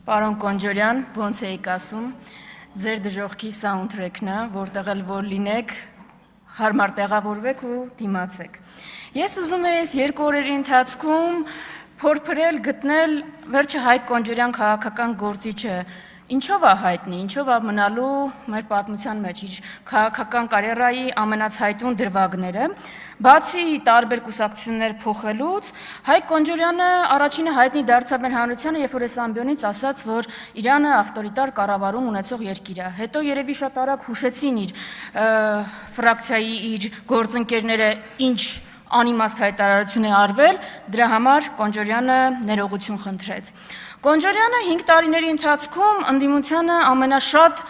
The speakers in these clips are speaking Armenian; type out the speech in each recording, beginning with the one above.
Պարոն Կոնջորյան, ոնց էիք ասում, ձեր դժողքի սաունդթրեքն է, որտեղ էլ որ լինեք, հարմար տեղավորվեք ու դիմացեք։ Ես ուզում եմ այս երկու օրերի ընթացքում փորփրել գտնել վերջը Հայկ Կոնջորյան քաղաքական գործիչը ինչով է հայտնի, ինչով է մնալու մեր պատմության մեջ իր քաղաքական կարիերայի ամենացայտուն դրվագները, բացի տարբեր կուսակցություններ փոխելուց, Հայկ Կոնջորյանը առաջինը հայտնի դարձավ մեր հանրությանը, երբ որ այս ամբիոնից ասաց, որ Իրանը ավտորիտար կառավարում ունեցող երկիր է։ Հետո երևի շատ արագ հուշեցին իր ֆրակցիայի իր գործընկերները ինչ անիմաստ հայտարարություն է արվել, դրա համար Կոնջորյանը ներողություն խնդրեց։ Կոնջորյանը 5 տարիների ընթացքում ընդդիմությանը ամենաշատ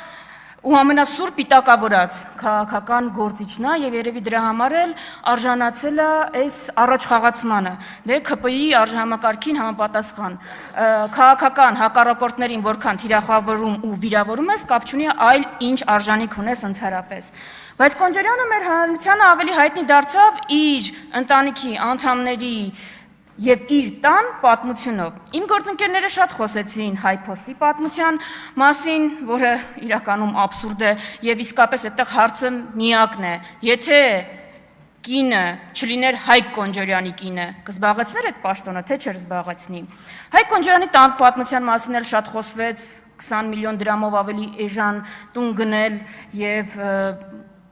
ու ամենասուր պիտակավորած քաղաքական գործիչն է եւ երևի դրա համար էլ արժանացել է այս առաջխաղացմանը, դե ՔՊԻ-ի արժանամակարգին համապատասխան քաղաքական հակառակորդներին որքան թիրախավորում ու վիրավորում ես, կապ չունի այլ ինչ արժանիք ունես ընդհանրապես։ Բայց Կոնջորյանը մեր հանրությանը ավելի հայտնի դարձավ իր ընտանիքի անդամների եւ իր տան պատմությունով։ Իմ գործընկերները շատ խոսեցին Հայփոստի պատմության մասին, որը իրականում աբսուրդ է եւ իսկապես այդտեղ հարցը միակն է։ Եթե կինը չլիներ Հայկ Կոնջորյանի կինը, կզբաղեցներ այդ պաշտոնը, թե չէր զբաղեցնի։ Հայկ Կոնջորյանի տան պատմության մասին էլ շատ խոսվեց, 20 միլիոն դրամով ավելի էժան տուն գնել եւ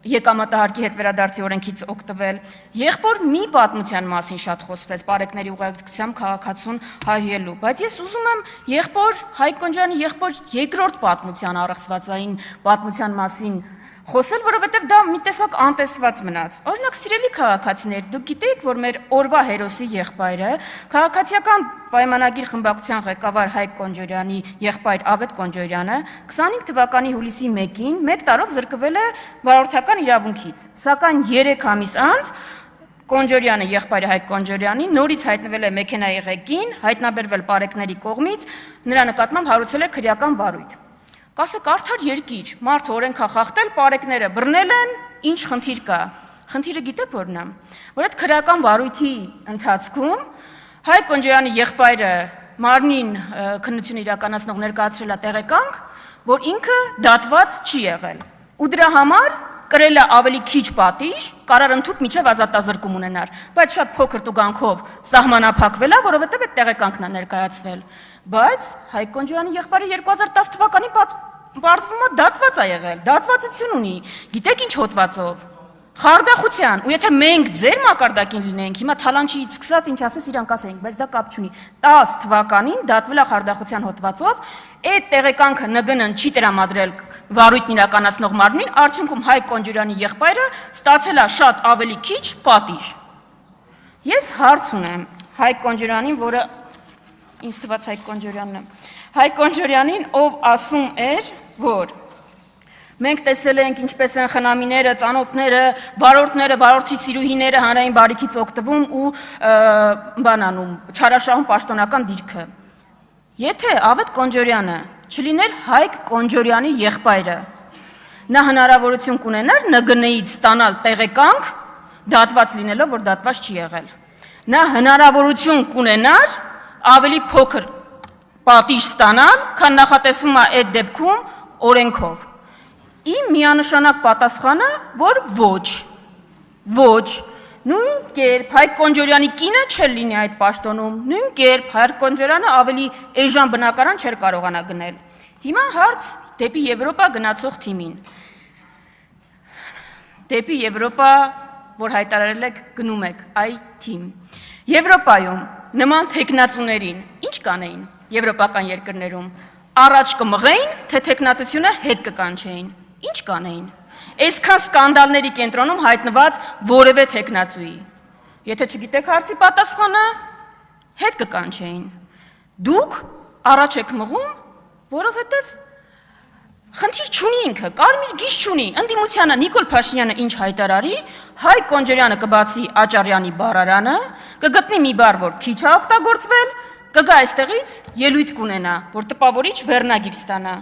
եկամտահարկի հետ վերադարձի օրենքից օգտվել։ Եղբոր մի պատմության մասին շատ խոսվեց պարեկների ուղեկցությամբ քաղաքացուն հայհելու, բայց ես ուզում եմ եղբոր Հայկ Կոնջորյանի եղբոր երկրորդ պատմության առեղծվածային պատմության մասին խոսել, որովհետև դա մի տեսակ անտեսված մնաց։ Օրինակ, սիրելի քաղաքացիներ, դուք գիտեիք, որ մեր օրվա հերոսի եղբայրը քաղաքացիական պայմանագիր խմբակցության ղեկավար Հայկ Կոնջորյանի եղբայր Ավետ Կոնջորյանը 25 թվականի հուլիսի 1-ին 1 տարով զրկվել է վարորդական իրավունքից, սակայն 3 ամիս անց Կոնջորյանը եղբայրը Հայկ Կոնջորյանի նորից հայտնվել է մեքենայի ղեկին, հայտնաբերվել պարեկների կողմից, նրա նկատմամբ հարուցել է քրեական վարույթ։ Կասեք, արդար երկիր, մարդը օրենք է խախտել, պարեկները բռնել են, ինչ խնդիր կա։ Խնդիրը գիտեք որն է, որ այդ քրեական վարույթի ընթացքում Հայկ Կոնջորյանի եղբայրը մարմնին քննություն իրականացնող ներկայացրել է տեղեկանք, որ ինքը դատված չի եղել։ Ու դրա համար կրել է ավելի քիչ պատիժ, կարարընդհուպ միջև ազատազրկում ունենար, բայց շատ փոքր տուգանքով սահմանափակվել է, որովհետև այդ տեղեկանքն է ներկայացվել։ Բայց Հայկ Կոնջորյանի եղբայրը 2010 թվականին պարզվում է դատված է եղել, դատվածություն ունի, գիտեք ինչ հոդվածով, խարդախության, ու եթե մենք ձեր մակարդակին լինենք, հիմա թալանչիից սկսած ինչ ասես իրանք ասենք, բայց դա կապ չունի, 10 թվականին դատվել է խարդախության հոդվածով, այդ տեղեկանքը ՆԳՆ-ն չի տրամադրել վարույթն իրականացնող մարմնին, արդյունքում Հայկ Կոնջորյանի եղբայրը ստացել է շատ ավելի քիչ պատիժ։ Ես հարց ունեմ Հայկ Կոնջորյանին, որը ինձ թվաց Հայկ Կոնջորյանն է, Հայկ Կոնջորյանին, ով ասում էր, որ մենք տեսել ենք ինչպես են խնամիները, ծանոթները, վարորդները, վարորդի սիրուհիները հանրային բարիքից օգտվում ու բանանում, չարաշահում պաշտոնական դիրքը։ Եթե Ավետ Կոնջորյանը չլիներ Հայկ Կոնջորյանի եղբայրը, նա հնարավորություն կունենար ՆԳՆ-ից ստանալ տեղեկանք, դատված լինելով, որ դատված չի եղել։ Նա հնարավորություն կունենար ավելի փոքր պատիժ ստանալ, քան նախատեսվում է այդ դեպքում օրենքով։ Իմ միանշանակ պատասխանը, որ ոչ, նույն կերպ Հայկ Կոնջորյանի կինը չէր լինի այդ պաշտոնում, նույն կերպ Հայկ Կոնջորյանը ավելի էժան բնակարան չէր կարողանա գնել։ Հիմա հարց դեպի Եվրոպա գնացող թիմին։ Դեպի Եվրոպա, որ հայտարարել եք գնում եք, այ թիմ։ Եվրոպայում նման թեկնածուներին ինչ կանեին եվրոպական երկրներում, առաջ կմղեին, թե թեկնածությունը հետ կկանչեին, ինչ կանեին, այսքան սկանդալների կենտրոնում հայտնված որևէ թեկնածուի, եթե չգիտեք հարցի պատասխանը, հետ կկանչեին, դուք առաջ եք մղում, որովհետև խնդիր չունի ինքը, կարմիր գիծ չունի, ընդդիմությանը Նիկոլ Փաշինյանը ինչ հայտարարի, Հայկ Կոնջորյանը կբացի Աճարյանի բառարանը, կգտնի մի բառ, որ քիչ է օգտագործվել, կգա այստեղից ելույթ կունենա, որ տպավորիչ վերնագիր ստանա։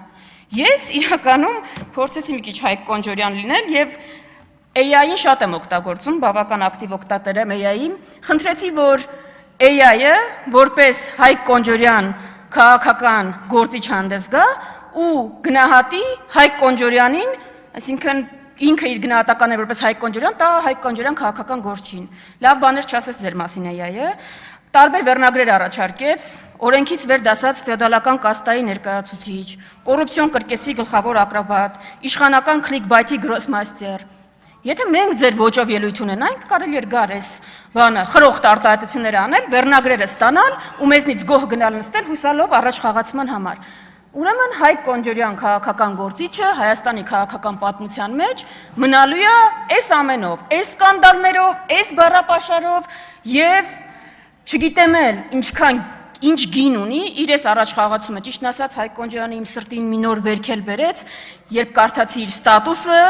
Ես իրականում փորձեցի մի քիչ Հայկ Կոնջորյան լինել եւ AI-ին շատ եմ օգտագործում, բավական ակտիվ օգտատեր եմ AI-ի, խնդրեցի, որ AI-ը որպես Հայկ Կոնջորյան քաղաքական գործիչ հանդես գա ու գնահատի Հայկ Կոնջորյանին, այսինքն ինքը իր գնահատականն է որպես Հայկ Կոնջորյան, տա Հայկ Կոնջորյան քաղաքական գործչին։ Լավ բաներ չասես ձեր մասին է, տարբեր վերնագրեր առաջարկեց, օրենքից վեր դասած ֆեոդալական կաստայի ներկայացուցիչ, կոռուպցիոն կրկեսի գլխավոր ակրոբատ, իշխանական քլիկբայթի գրոսմաստեր։ Եթե մենք ձեր ոճով ելույթ ունենանք, կարելի էր գար այս բանը խրոխտ արտահայտություններ անել, վերնագրերը ստանալ ու մեզնից գոհ գնալ նստել հուսալով առաջ խաղացման համար։ Ուրեմն Հայկ Կոնջորյան քաղաքական գործիչը Հայաստանի քաղաքական պատմության մեջ մնալու է այս ամենով, այս սկանդալներով, այս բառապաշարով եւ չգիտեմ էլ ինչ գին ունի իր այս առաջխաղացումը, ճիշտն ասած Հայկ Կոնջորյանը իմ սրտին մի նոր վերքել բերեց, երբ կարդացի իր ստատուսը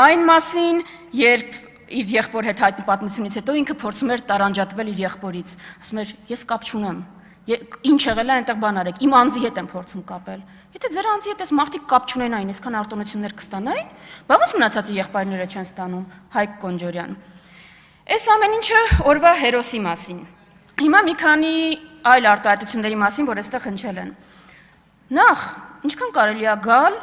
այն մասին, երբ իր եղբոր հետ հայտնի պատմությունից հետո ինքը փորձում էր տարանջատվել իր եղբորից, ասում էր ես կապ չունեմ, ինչ եղել է այնտեղ բան արեք, իմ անձի հետ եմ փորձում կապել, եթե ձեր անձի հետ այս մարդիկ կապ չունենային, այսքան արտոնություններ կստանային, բա ո՞նց մնացածի եղբայրները չեն ստանում, Հայկ Կոնջորյան։ Այս ամեն ինչը օրվա հերոսի մասին։ Հիմա մի քանի այլ արտահայտությունների մասին, որ այստեղ հնչել են։ Նախ, ինչքան կարելի է գալ,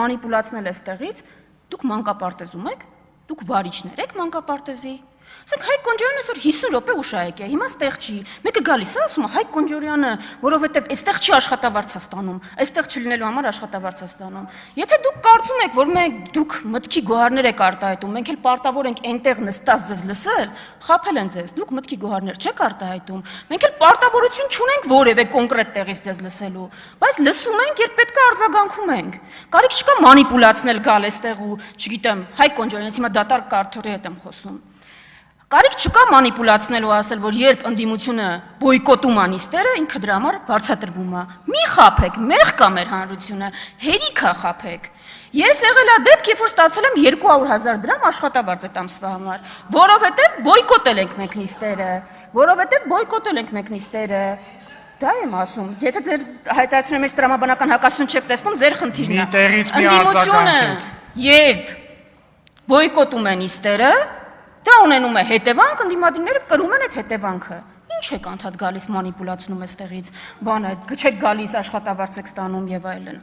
մանիպուլացնել այստեղից, դուք մանկապարտեզում եք, դուք վարիչներ եք մանկապարտեզի։ Ասենք Հայկ Կոնջորյանը այսօր 50 րոպե ուշայեք է, հիմա ստեղ չի։ Մեկը գալիս է, ասում է Հայկ Կոնջորյանը, որովհետև այստեղ չի աշխատավարձ ստանում, այստեղ չլինելու համար աշխատավարձ ստանում։ Եթե դուք կարծում եք, որ դուք մտքի գոհարներ եք արտահայտում, մենք էլ պարտավոր ենք այնտեղ նստած ձեզ լսել, խաբել են ձեզ, դուք մտքի գոհարներ չեք արտահայտում։ Մենք էլ պարտավորություն չունենք որևէ կոնկրետ տեղից ձեզ լսելու, բայց լսում ենք, երբ պետք է արձագանքում ենք։ Կարիք չկա մանիպուլացնել գալ այստեղ ու, չգիտեմ, Հայկ Կոնջորյանից հիմա դատարկ կարթորի հետ եմ խոսում։ Կարիք չկա մանիպուլացնել ու ասել, որ երբ ընդդիմությունը բոյկոտում է նիստերը, ինքը դրա համար բարձատրվում է։ Մի խաբեք, մեղ կա մեր հանրությունը, հերիք է խաբեք։ Ես եղել է դեպք, երբ որ ստացել եմ 200,000 դրամ աշխատավարձ այդ ամսվա համար, որովհետև բոյկոտել ենք մենք նիստերը, Դա եմ ասում, եթե ձեր հայտարարության մեջ տրամաբանական հակասություն չեք տեսնում, ձեր խնդիրն է։ Ընդդիմությունը, երբ բոյկոտում է նիստերը, դա ունենում է հետևանք, ընդդիմադիրները կրում են այդ հետևանքը։ Ինչ եք անդադ գալիս մանիպուլացնում այստեղից, բանը, չեք գալիս աշխատավարձ եք ստանում եւ այլն։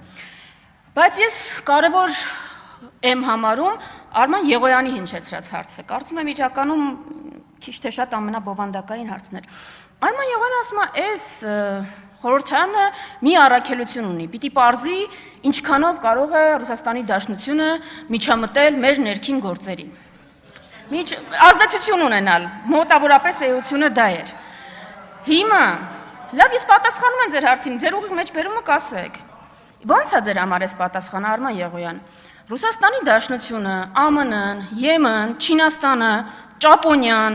Բայց ես կարևոր եմ համարում Արման Եղոյանի հնչեցրած հարցը։ Կարծում եմ իրականում քիչ թե շատ ամենաբովանդակային հարցն էր։ Արման Եղոյանը ասում է, այս խորհրդարանը մի առաքելություն ունի, պիտի պարզի ինչքանով կարող է Ռուսաստանի Դաշնությունը միջամտել մեր ներքին գործերին։ Ազդեցություն ունենալ, մոտավորապես էությունը դա էր։ Հիմա, լավ, ես պատասխանում եմ ձեր հարցին, ձեր ուղիղ մեջ բերումը կասեք։ Ո՞նց է ձեր համար այս պատասխանը, Արման Եղոյան։ Ռուսաստանի Դաշնությունը, ԱՄՆ-ն, ԵՄ-ն, Չինաստանը, Ճապոնիան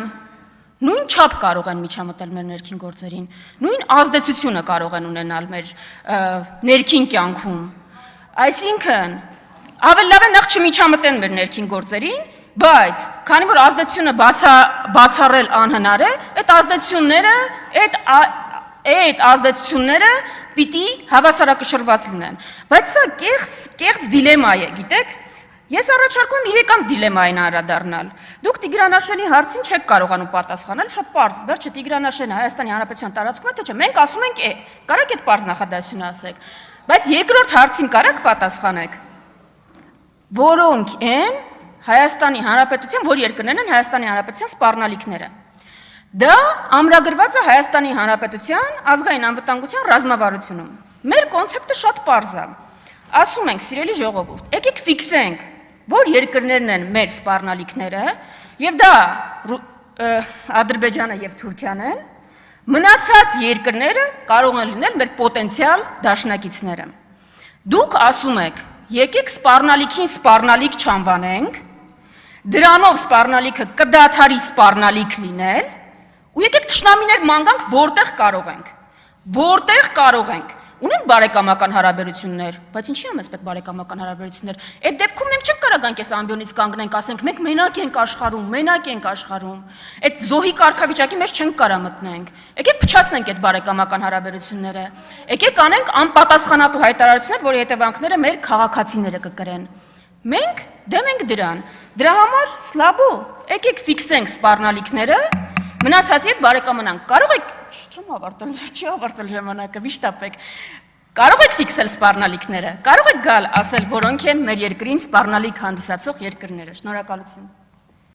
նույն չափ կարող են միջամտել մեր ներքին գործերին, նույն ազդեցությունը կարող են ունենալ մեր ներքին կյանքում։ Այսինքն, ավելի լավ է նախ չմիջամտեն մեր ներքին գործերին, բայց քանի որ ազդեցությունը բացառել անհնար է, այդ ազդեցությունները պիտի հավասարակշռված լինեն։ Բայց սա կեղծ դիլեմա է, գիտեք։ Ես առաջարկում եմ 3 դիլեմային անդրադառնալ։ Դուք Տիգրան հարցին չեք կարողանում պատասխանել, շատ պարզ, վերջը Տիգրան Հայաստանի Հանրապետության տարածքում է, թե չէ, մենք ասում ենք կարաք այդ պարզ նախադասությունը ասեք, բայց երկրորդ հարցին կարաք պատասխանեք, որոնք են Հայաստանի Հանրապետության, որ երկրներն են Հայաստանի Հանրապետության սպառնալիքները։ Դա ամրագրված է Հայաստանի Հանրապետության ազգային անվտանգության ռազմավարությունում։ Մեր կոնցեպտը շատ պարզ է։ Ասում ենք, սիրելի ժողովուրդ, եկեք ֆիքսենք, որ երկրներն են մեր սպառնալիքները, եւ դա Ադրբեջանը եւ Թուրքիան են, մնացած երկրները կարող են լինել մեր պոտենցիալ դաշնակիցները։ Դուք ասում եք, եկեք սպառնալիքին սպառնալիք չանվանենք, դրանով սպառնալիքը կդադարի սպառնալիք լինել, ու եկեք թշնամիներ ման գանք, որտեղ կարող ենք։ Ունենք բարեկամական հարաբերություններ, բայց ինչի՞ է մեզ պետք բարեկամական հարաբերություններ։ Այդ դեպքում մենք չենք կարող գանք այս ամբիոնից կանգնենք, ասենք մենք մենակ ենք աշխարհում։ Այդ զոհի կարգավիճակի մեջ չենք կարա մտնենք։ Եկեք փչացնենք այդ բարեկամական հարաբերությունները։ Եկեք անենք անպատասխանատու հայտարարություններ, որի հետևանքները մեր քաղաքացիները կկրեն։ Մենք դեմ ենք դրան։ Դրա համար սլաբո, եկեք ֆիքսենք սպառնալիքները, մնացածի հետ բարեկամանանք։ Կարող եք չեմ ավարտել, չի ավարտել ժամանակը, վիշտապեք։ Կարող եք ֆիքսել սպառնալիքները, կարող եք գալ ասել, որոնք են մեր երկրին սպառնալիք հանդիսացող երկրները։ Շնորհակալություն։